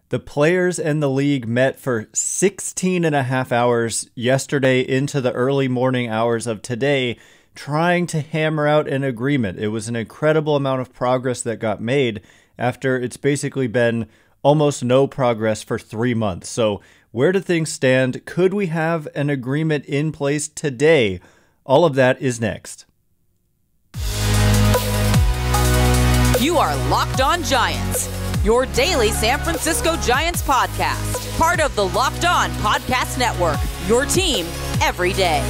The players and the league met for 16 and a half hours yesterday into the early morning hours of today, trying to hammer out an agreement. It was an incredible amount of progress that got made after it's basically been almost no progress for 3 months. So where do things stand? Could we have an agreement in place today? All of that is next. You are Locked On Giants, your daily San Francisco Giants podcast. Part of the Locked On Podcast Network, your team every day.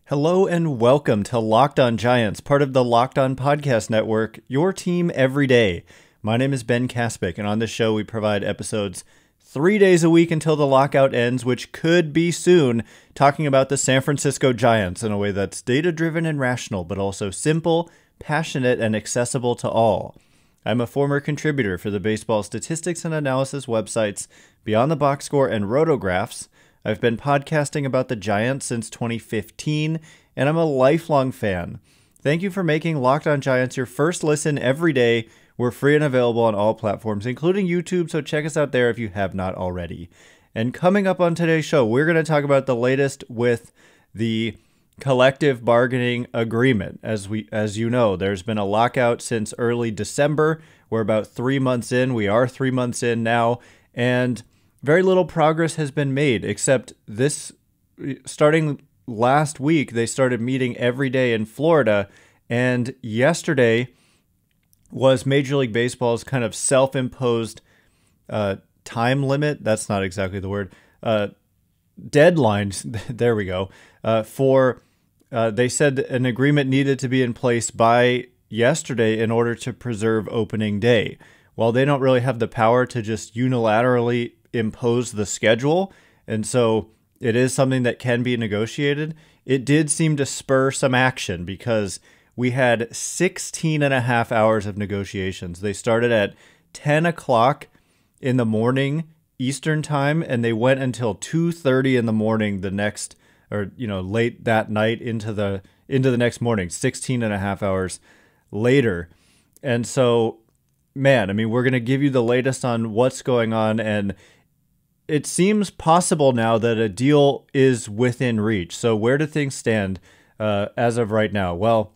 Hello and welcome to Locked On Giants, part of the Locked On Podcast Network, your team every day. My name is Ben Kaspick, and on this show we provide episodes 3 days a week until the lockout ends, which could be soon, talking about the San Francisco Giants in a way that's data-driven and rational, but also simple, passionate, and accessible to all. I'm a former contributor for the baseball statistics and analysis websites Beyond the Box Score and Rotographs. I've been podcasting about the Giants since 2015, and I'm a lifelong fan. Thank you for making Locked On Giants your first listen every day. We're free and available on all platforms, including YouTube, so check us out there if you have not already. And coming up on today's show, we're going to talk about the latest with the collective bargaining agreement. As you know, there's been a lockout since early December. We're about 3 months in. We are 3 months in now, and very little progress has been made, except starting last week, they started meeting every day in Florida, and yesterday was Major League Baseball's kind of self-imposed time limit. That's not exactly the word. Deadlines. There we go. They said an agreement needed to be in place by yesterday in order to preserve opening day. While they don't really have the power to just unilaterally impose the schedule, and so it is something that can be negotiated, it did seem to spur some action because we had 16 and a half hours of negotiations. They started at 10 o'clock in the morning Eastern time, and they went until 2:30 in the morning late that night into the next morning, 16 and a half hours later. And so, man, I mean, we're going to give you the latest on what's going on, and it seems possible now that a deal is within reach. So where do things stand as of right now? Well,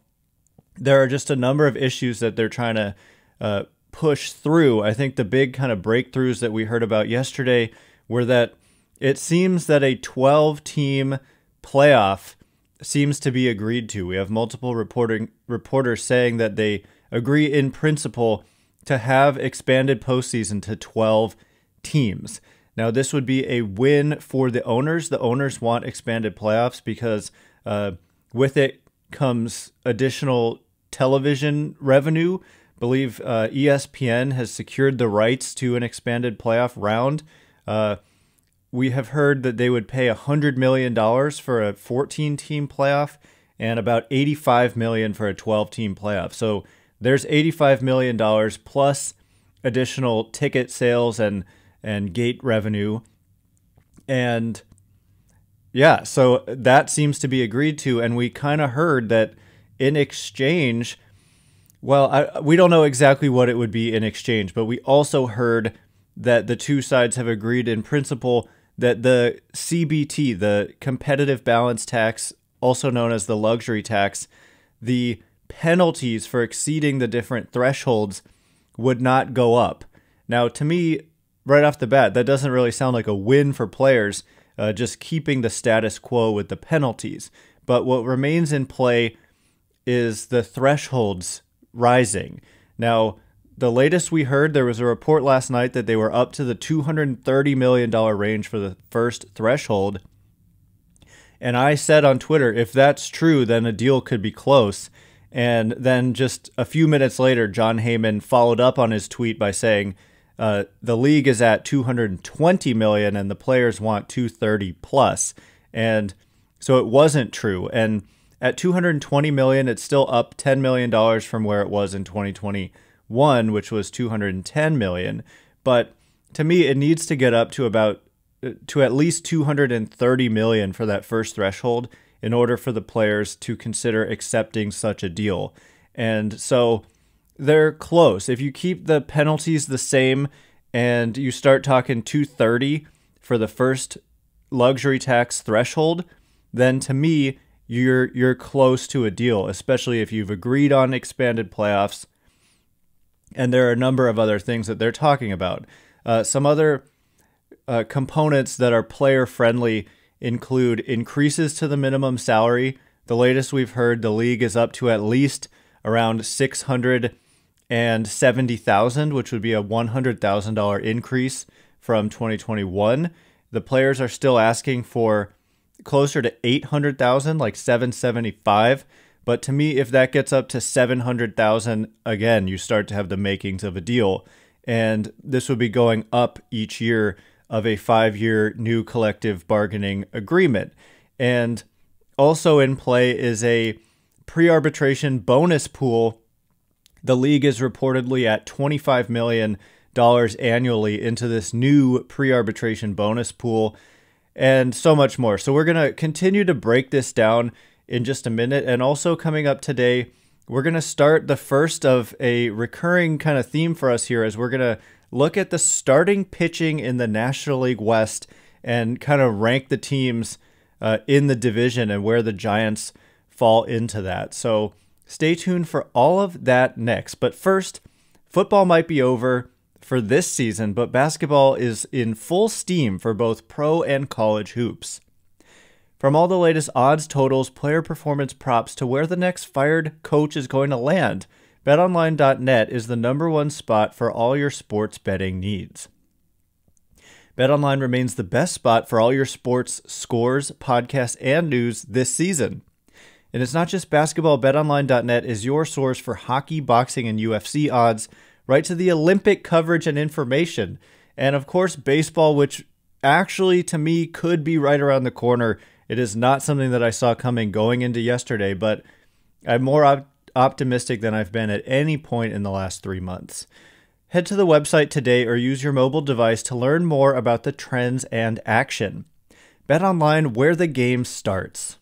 there are just a number of issues that they're trying to push through. I think the big kind of breakthroughs that we heard about yesterday were that it seems that a 12-team playoff seems to be agreed to. We have multiple reporters saying that they agree in principle to have expanded postseason to 12 teams. Now, this would be a win for the owners. The owners want expanded playoffs because with it comes additional television revenue. I believe ESPN has secured the rights to an expanded playoff round. We have heard that they would pay $100 million for a 14-team playoff and about $85 million for a 12-team playoff. So there's $85 million plus additional ticket sales and gate revenue. And yeah, so that seems to be agreed to. And we kind of heard that in exchange, well, we don't know exactly what it would be in exchange, but we also heard that the two sides have agreed in principle that the CBT, the competitive balance tax, also known as the luxury tax, the penalties for exceeding the different thresholds would not go up. Now, to me, right off the bat, that doesn't really sound like a win for players, just keeping the status quo with the penalties. But what remains in play is the thresholds rising. Now, the latest we heard, there was a report last night that they were up to the $230 million range for the first threshold. And I said on Twitter, if that's true, then a deal could be close. And then just a few minutes later, John Heyman followed up on his tweet by saying, the league is at $220 million and the players want $230 plus. And so it wasn't true. And at $220 million, it's still up $10 million from where it was in 2021, which was $210 million. But to me, it needs to get up to at least $230 million for that first threshold in order for the players to consider accepting such a deal. And so they're close. If you keep the penalties the same and you start talking 230 for the first luxury tax threshold, then to me, you're close to a deal, especially if you've agreed on expanded playoffs. And there are a number of other things that they're talking about. Some other components that are player friendly include increases to the minimum salary. The latest we've heard, the league is up to at least around $670,000, which would be a $100,000 increase from 2021. The players are still asking for closer to $800,000, like $775,000. But to me, if that gets up to $700,000, again, you start to have the makings of a deal. And this would be going up each year of a 5-year new collective bargaining agreement. And also in play is a pre-arbitration bonus pool. The league is reportedly at $25 million annually into this new pre-arbitration bonus pool, and so much more. So we're going to continue to break this down in just a minute. And also coming up today, we're going to start the first of a recurring kind of theme for us here, as we're going to look at the starting pitching in the National League West and kind of rank the teams in the division and where the Giants fall into that. So stay tuned for all of that next. But first, football might be over for this season, but basketball is in full steam for both pro and college hoops. From all the latest odds, totals, player performance props to where the next fired coach is going to land, BetOnline.net is the #1 spot for all your sports betting needs. BetOnline remains the best spot for all your sports scores, podcasts, and news this season. And it's not just basketball. BetOnline.net is your source for hockey, boxing, and UFC odds, right to the Olympic coverage and information. And of course, baseball, which actually to me could be right around the corner. It is not something that I saw coming going into yesterday, but I'm more optimistic than I've been at any point in the last 3 months. Head to the website today or use your mobile device to learn more about the trends and action. BetOnline, where the game starts.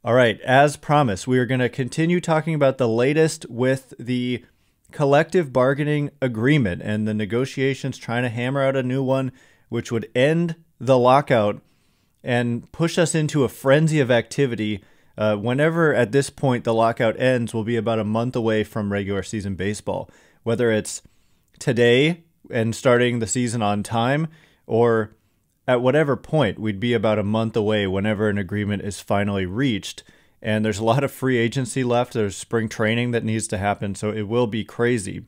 All right, as promised, we are going to continue talking about the latest with the collective bargaining agreement and the negotiations trying to hammer out a new one, which would end the lockout and push us into a frenzy of activity. Whenever at this point the lockout ends, we'll be about a month away from regular season baseball. Whether it's today and starting the season on time, or at whatever point, we'd be about a month away whenever an agreement is finally reached. And there's a lot of free agency left. There's spring training that needs to happen, so it will be crazy.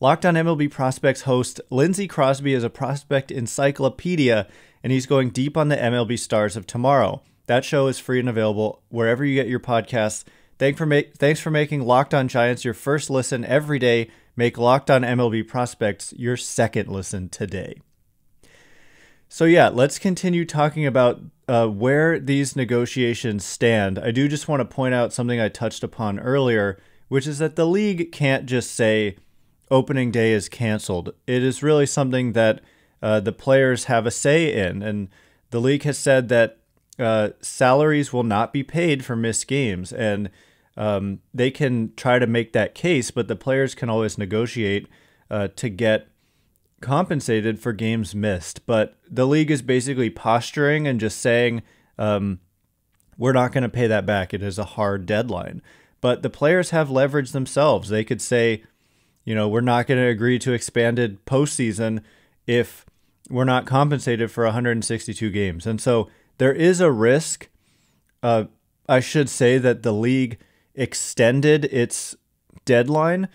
Locked On MLB Prospects host Lindsey Crosby is a prospect encyclopedia, and he's going deep on the MLB stars of tomorrow. That show is free and available wherever you get your podcasts. Thanks for making Locked On Giants your first listen every day. Make Locked On MLB Prospects your second listen today. So yeah, let's continue talking about where these negotiations stand. I do just want to point out something I touched upon earlier, which is that the league can't just say opening day is canceled. It is really something that the players have a say in, and the league has said that salaries will not be paid for missed games, and they can try to make that case, but the players can always negotiate to get compensated for games missed. But the league is basically posturing and just saying, we're not going to pay that back. It is a hard deadline. But the players have leverage themselves. They could say, we're not going to agree to expanded postseason if we're not compensated for 162 games. And so there is a risk. I should say that the league extended its deadline.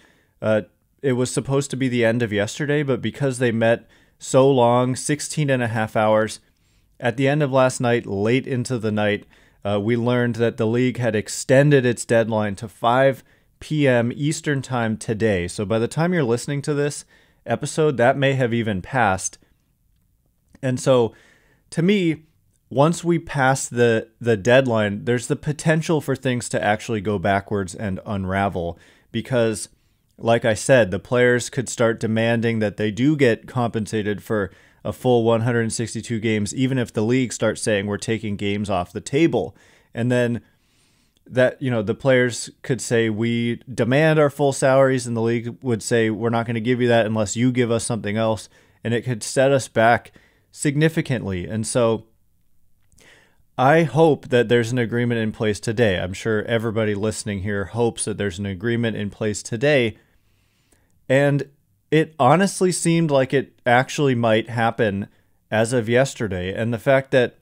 It was supposed to be the end of yesterday, but because they met so long, 16 and a half hours, at the end of last night, late into the night, we learned that the league had extended its deadline to 5 p.m. Eastern time today. So by the time you're listening to this episode, that may have even passed. And so to me, once we pass the deadline, there's the potential for things to actually go backwards and unravel, because like I said, the players could start demanding that they do get compensated for a full 162 games, even if the league starts saying we're taking games off the table. And then that, the players could say we demand our full salaries, and the league would say we're not going to give you that unless you give us something else. And it could set us back significantly. And so I hope that there's an agreement in place today. I'm sure everybody listening here hopes that there's an agreement in place today. And it honestly seemed like it actually might happen as of yesterday. And the fact that,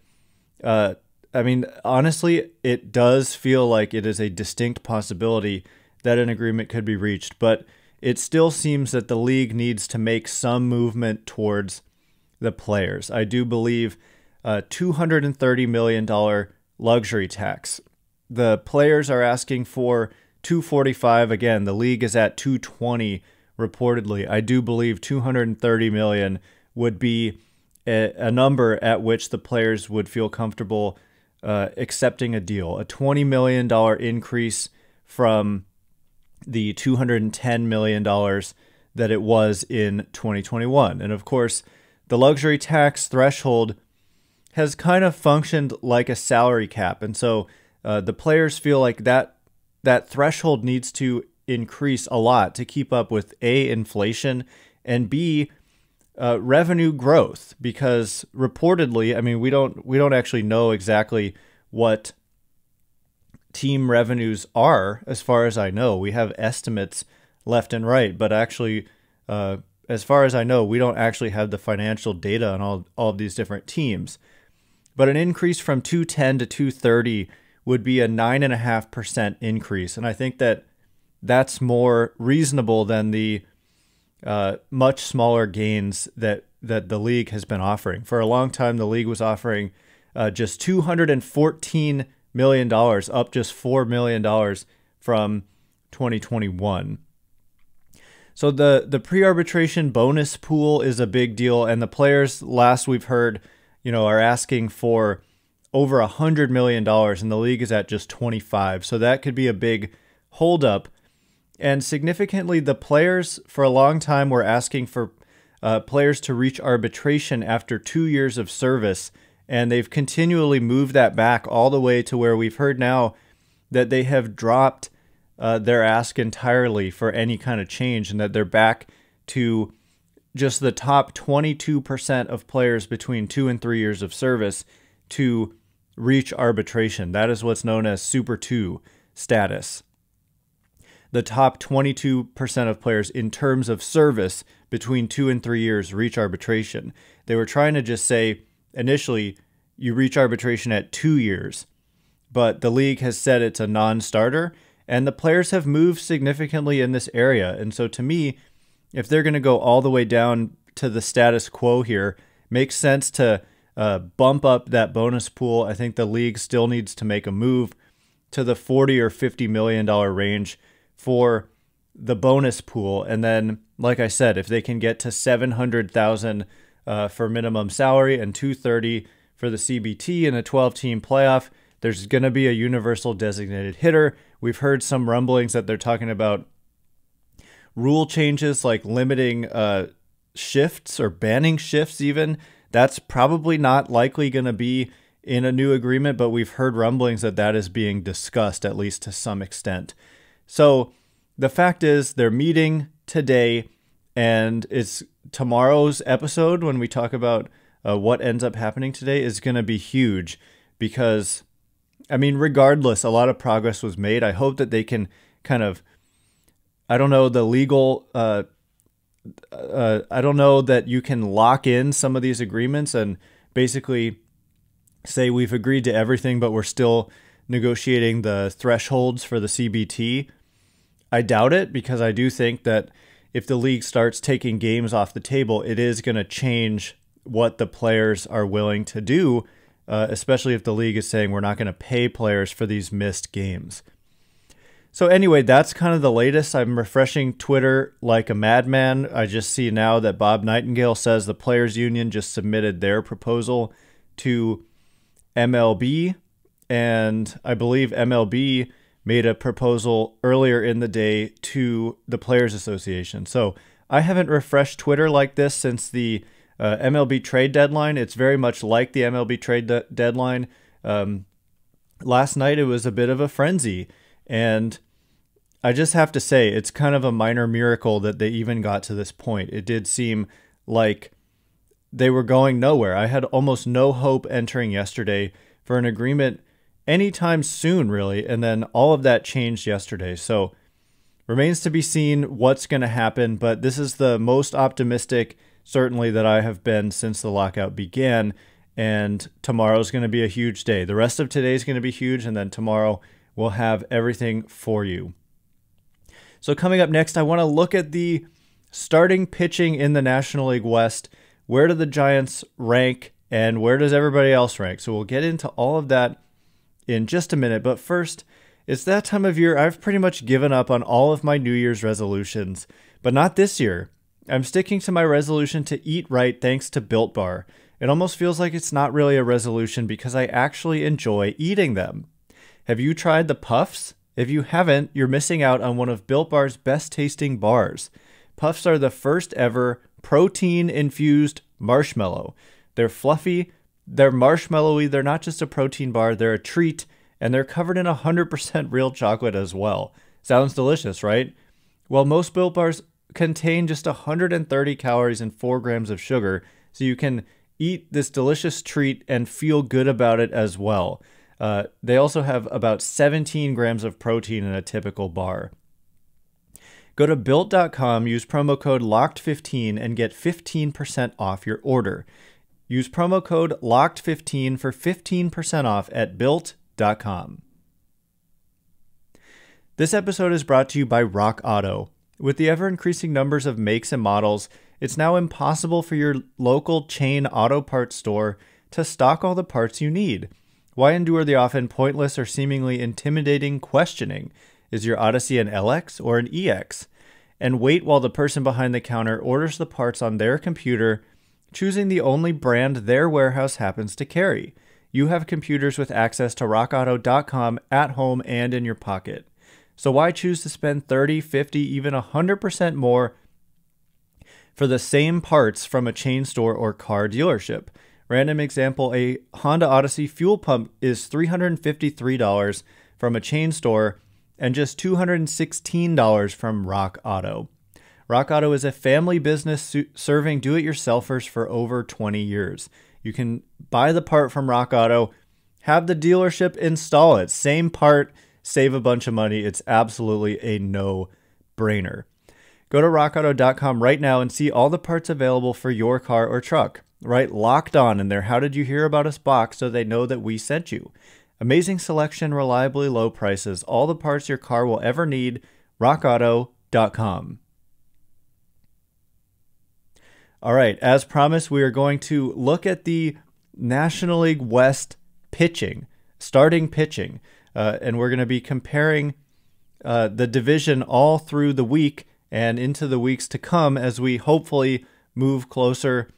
honestly, it does feel like it is a distinct possibility that an agreement could be reached. But it still seems that the league needs to make some movement towards the players. I do believe $230 million luxury tax. The players are asking for $245. Again, the league is at $220 reportedly. I do believe $230 million would be a number at which the players would feel comfortable accepting a deal. A $20 million increase from the $210 million that it was in 2021. And of course, the luxury tax threshold has kind of functioned like a salary cap. And so the players feel like that threshold needs to increase a lot to keep up with A, inflation, and B, revenue growth. Because reportedly, we don't actually know exactly what team revenues are, as far as I know. We have estimates left and right, but actually, as far as I know, we don't actually have the financial data on all of these different teams. But an increase from 210 to 230 would be a 9.5% increase. And I think that that's more reasonable than the much smaller gains that the league has been offering. For a long time, the league was offering just $214 million, up just $4 million from 2021. So the pre-arbitration bonus pool is a big deal, and the players, last we've heard, are asking for over $100 million, and the league is at just 25. So that could be a big holdup. And significantly, the players for a long time were asking for players to reach arbitration after 2 years of service, and they've continually moved that back all the way to where we've heard now that they have dropped their ask entirely for any kind of change, and that they're back to just the top 22% of players between 2 and 3 years of service to reach arbitration. That is what's known as Super 2 status. The top 22% of players in terms of service between 2 and 3 years reach arbitration. They were trying to just say, initially, you reach arbitration at 2 years, but the league has said it's a non-starter, and the players have moved significantly in this area. And so to me, if they're going to go all the way down to the status quo here, makes sense to bump up that bonus pool. I think the league still needs to make a move to the $40 or $50 million range for the bonus pool. And then, like I said, if they can get to $700,000 for minimum salary and $230 for the CBT and a 12-team playoff, there's going to be a universal designated hitter. We've heard some rumblings that they're talking about rule changes like limiting shifts or banning shifts even. That's probably not likely going to be in a new agreement, but we've heard rumblings that that is being discussed, at least to some extent. So the fact is they're meeting today, and it's tomorrow's episode when we talk about what ends up happening today is going to be huge because, regardless, a lot of progress was made. I hope that they can kind of, I don't know that you can lock in some of these agreements and basically say we've agreed to everything, but we're still negotiating the thresholds for the CBT. I doubt it, because I do think that if the league starts taking games off the table, it is going to change what the players are willing to do, especially if the league is saying we're not going to pay players for these missed games. So anyway, that's kind of the latest. I'm refreshing Twitter like a madman. I just see now that Bob Nightingale says the Players Union just submitted their proposal to MLB, and I believe MLB made a proposal earlier in the day to the Players Association. So I haven't refreshed Twitter like this since the MLB trade deadline, it's very much like the MLB trade deadline. Last night, it was a bit of a frenzy. And I just have to say, it's kind of a minor miracle that they even got to this point. It did seem like they were going nowhere. I had almost no hope entering yesterday for an agreement anytime soon, really. And then all of that changed yesterday. So remains to be seen what's going to happen. But this is the most optimistic, certainly, that I have been since the lockout began. And tomorrow's going to be a huge day. The rest of today is going to be huge. And then tomorrow we'll have everything for you. So coming up next, I want to look at the starting pitching in the National League West. Where do the Giants rank and where does everybody else rank? So we'll get into all of that in just a minute. But first, it's that time of year I've pretty much given up on all of my New Year's resolutions, but not this year. I'm sticking to my resolution to eat right thanks to Built Bar. It almost feels like it's not really a resolution because I actually enjoy eating them. Have you tried the Puffs? If you haven't, you're missing out on one of Built Bar's best tasting bars. Puffs are the first ever protein-infused marshmallow. They're fluffy, they're marshmallowy, they're not just a protein bar, they're a treat, and they're covered in 100% real chocolate as well. Sounds delicious, right? Well, most Built Bars contain just 130 calories and 4 grams of sugar, so you can eat this delicious treat and feel good about it as well. They also have about 17 grams of protein in a typical bar. Go to Built.com, use promo code LOCKED15 and get 15% off your order. Use promo code LOCKED15 for 15% off at Built.com. This episode is brought to you by Rock Auto. With the ever-increasing numbers of makes and models, it's now impossible for your local chain auto parts store to stock all the parts you need. Why endure the often pointless or seemingly intimidating questioning? Is your Odyssey an LX or an EX? And wait while the person behind the counter orders the parts on their computer, choosing the only brand their warehouse happens to carry. You have computers with access to rockauto.com at home and in your pocket. So why choose to spend 30, 50, even 100% more for the same parts from a chain store or car dealership? Random example, a Honda Odyssey fuel pump is $353 from a chain store and just $216 from Rock Auto. Rock Auto is a family business serving do-it-yourselfers for over 20 years. You can buy the part from Rock Auto, have the dealership install it. Same part, save a bunch of money. It's absolutely a no-brainer. Go to rockauto.com right now and see all the parts available for your car or truck. Write Locked On in their How Did You Hear About Us box so they know that we sent you. Amazing selection, reliably low prices, all the parts your car will ever need. rockauto.com. All right, as promised, we are going to look at the National League West pitching, starting pitching, and we're going to be comparing the division all through the week and into the weeks to come as we hopefully move closer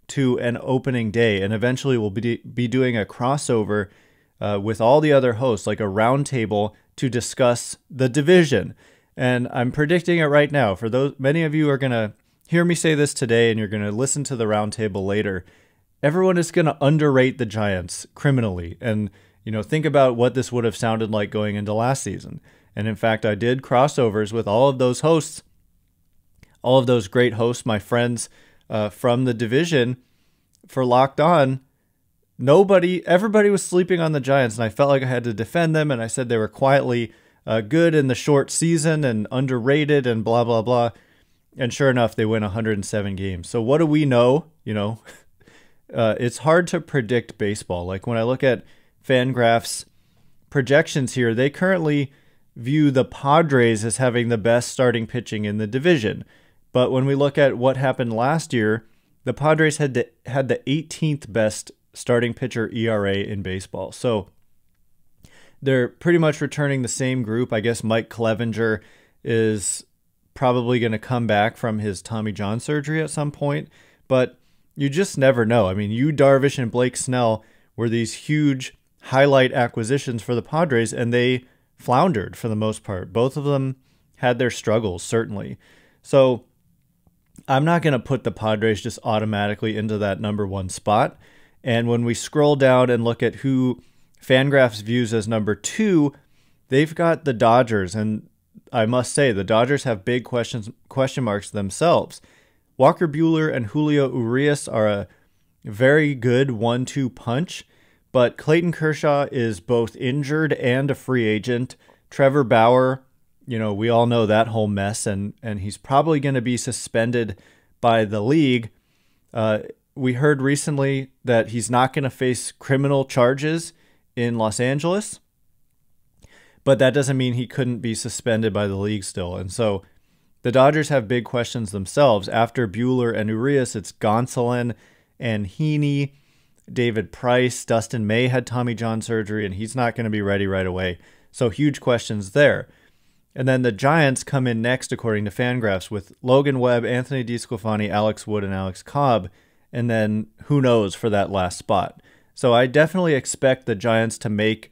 to an opening day. And eventually we'll be doing a crossover with all the other hosts, like a roundtable to discuss the division. And I'm predicting it right now. For those, many of you are going to hear me say this today and you're going to listen to the roundtable later. Everyone is going to underrate the Giants criminally. And, think about what this would have sounded like going into last season. And in fact, I did crossovers with all of those hosts, all of those great hosts, my friends from the division for Locked On. Everybody was sleeping on the Giants, and I felt like I had to defend them, and I said they were quietly good in the short season and underrated and blah, blah, blah. And sure enough, they win 107 games. So what do we know? It's hard to predict baseball. Like when I look at Fangraph's projections here, they currently view the Padres as having the best starting pitching in the division. But when we look at what happened last year, the Padres had the 18th best starting pitcher ERA in baseball. So they're pretty much returning the same group. I guess Mike Clevenger is probably going to come back from his Tommy John surgery at some point, but you just never know. I mean, Yu Darvish and Blake Snell were these huge highlight acquisitions for the Padres, and they floundered for the most part. Both of them had their struggles, certainly. So I'm not going to put the Padres just automatically into that number 1 spot. And when we scroll down and look at who Fangraphs views as number 2, they've got the Dodgers. And I must say, the Dodgers have big question marks themselves. Walker Buehler and Julio Urias are a very good 1-2 punch, but Clayton Kershaw is both injured and a free agent. Trevor Bauer, we all know that whole mess, and he's probably going to be suspended by the league. We heard recently that he's not going to face criminal charges in Los Angeles, but that doesn't mean he couldn't be suspended by the league still. And so the Dodgers have big questions themselves. After Buehler and Urias, it's Gonsolin and Heaney, David Price. Dustin May had Tommy John surgery, and he's not going to be ready right away. So huge questions there. And then the Giants come in next, according to Fangraphs, with Logan Webb, Anthony DeSclafani, Alex Wood, and Alex Cobb. And then who knows for that last spot. So I definitely expect the Giants to make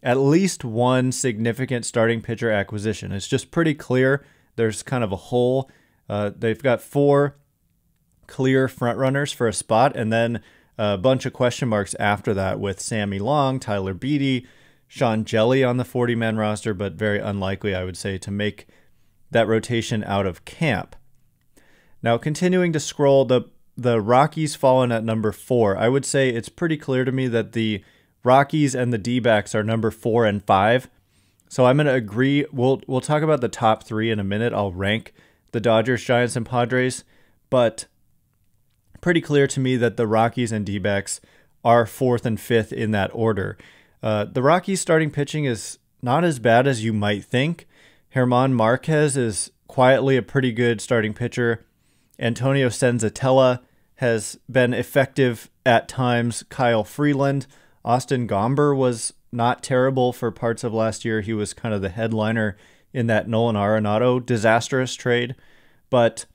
at least one significant starting pitcher acquisition. It's just pretty clear there's kind of a hole. They've got 4 clear frontrunners for a spot, and then a bunch of question marks after that with Sammy Long, Tyler Beede, Sean Jelly on the 40-man roster, but very unlikely, I would say, to make that rotation out of camp. Now, continuing to scroll, the Rockies fall in at number 4. I would say it's pretty clear to me that the Rockies and the D-backs are number 4 and 5. So I'm going to agree. We'll talk about the top 3 in a minute. I'll rank the Dodgers, Giants, and Padres, but pretty clear to me that the Rockies and D-backs are 4th and 5th in that order. The Rockies starting pitching is not as bad as you might think. German Marquez is quietly a pretty good starting pitcher. Antonio Senzatella has been effective at times. Kyle Freeland. Austin Gomber was not terrible for parts of last year. He was kind of the headliner in that Nolan Arenado disastrous trade. But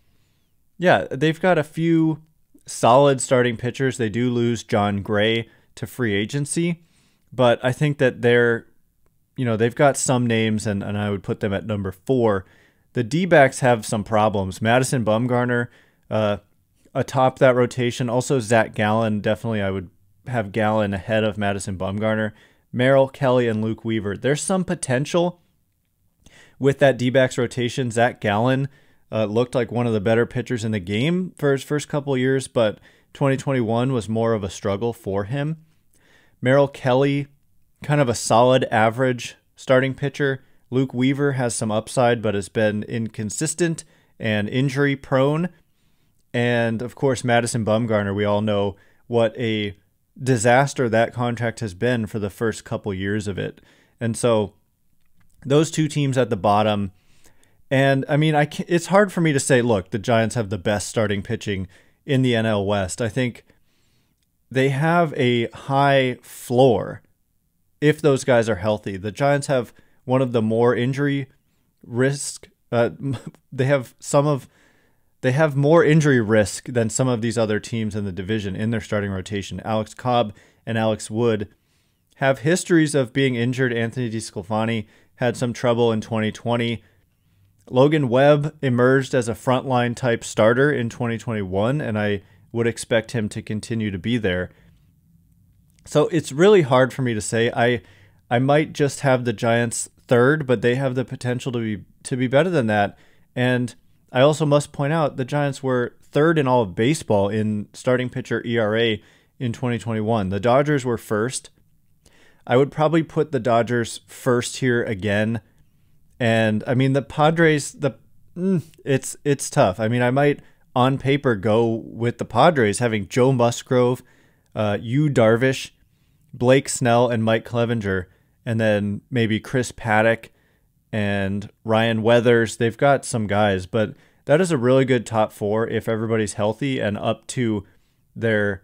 yeah, they've got a few solid starting pitchers. They do lose John Gray to free agency, but I think that they've got some names, and I would put them at number 4. The D-backs have some problems. Madison Bumgarner atop that rotation. Also Zach Gallen. Definitely I would have Gallen ahead of Madison Bumgarner. Merrill Kelly and Luke Weaver. There's some potential with that D-backs rotation. Zach Gallen looked like one of the better pitchers in the game for his first couple of years, but 2021 was more of a struggle for him. Merrill Kelly, kind of a solid average starting pitcher. Luke Weaver has some upside, but has been inconsistent and injury prone. And of course, Madison Bumgarner, we all know what a disaster that contract has been for the first couple years of it. And so those two teams at the bottom. And I mean, it's hard for me to say, look, the Giants have the best starting pitching in the NL West. I think they have a high floor if those guys are healthy. The Giants have one of the more injury risk. They have more injury risk than some of these other teams in the division in their starting rotation. Alex Cobb and Alex Wood have histories of being injured. Anthony DeSclafani had some trouble in 2020. Logan Webb emerged as a frontline type starter in 2021, and I would expect him to continue to be there. So it's really hard for me to say. I might just have the Giants third, but they have the potential to be better than that. And I also must point out the Giants were third in all of baseball in starting pitcher ERA in 2021. The Dodgers were first. I would probably put the Dodgers first here again. And I mean, the Padres, it's tough. I mean, I might on paper go with the Padres having Joe Musgrove, Yu Darvish, Blake Snell, and Mike Clevenger, and then maybe Chris Paddock and Ryan Weathers. They've got some guys, but that is a really good top 4 if everybody's healthy and up to their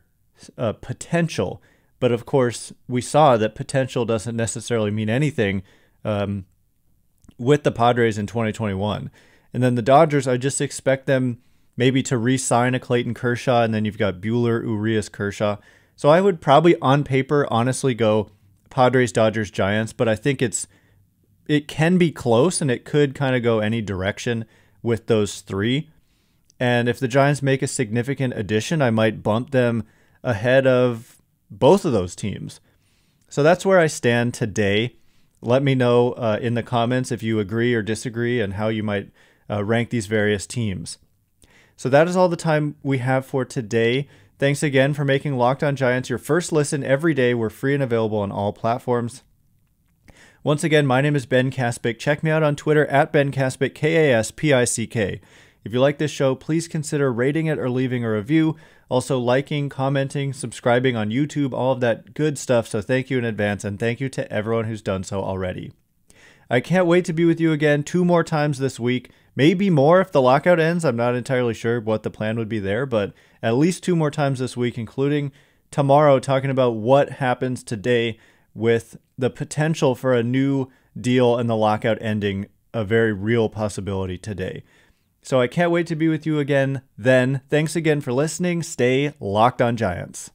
potential. But of course, we saw that potential doesn't necessarily mean anything with the Padres in 2021. And then the Dodgers, I just expect them maybe to re-sign a Clayton Kershaw, and then you've got Buehler, Urias, Kershaw. So I would probably on paper honestly go Padres, Dodgers, Giants, but I think it can be close, and it could kind of go any direction with those 3. And if the Giants make a significant addition, I might bump them ahead of both of those teams. So that's where I stand today. Let me know in the comments if you agree or disagree and how you might rank these various teams. So that is all the time we have for today. Thanks again for making Locked On Giants your first listen every day. We're free and available on all platforms. Once again, my name is Ben Kaspick. Check me out on Twitter at Ben Kaspick, Kaspick. If you like this show, please consider rating it or leaving a review. Also liking, commenting, subscribing on YouTube, all of that good stuff. So thank you in advance, and thank you to everyone who's done so already. I can't wait to be with you again 2 more times this week. Maybe more if the lockout ends. I'm not entirely sure what the plan would be there, but at least 2 more times this week, including tomorrow, talking about what happens today with the potential for a new deal and the lockout ending, a very real possibility today. So I can't wait to be with you again then. Thanks again for listening. Stay locked on Giants.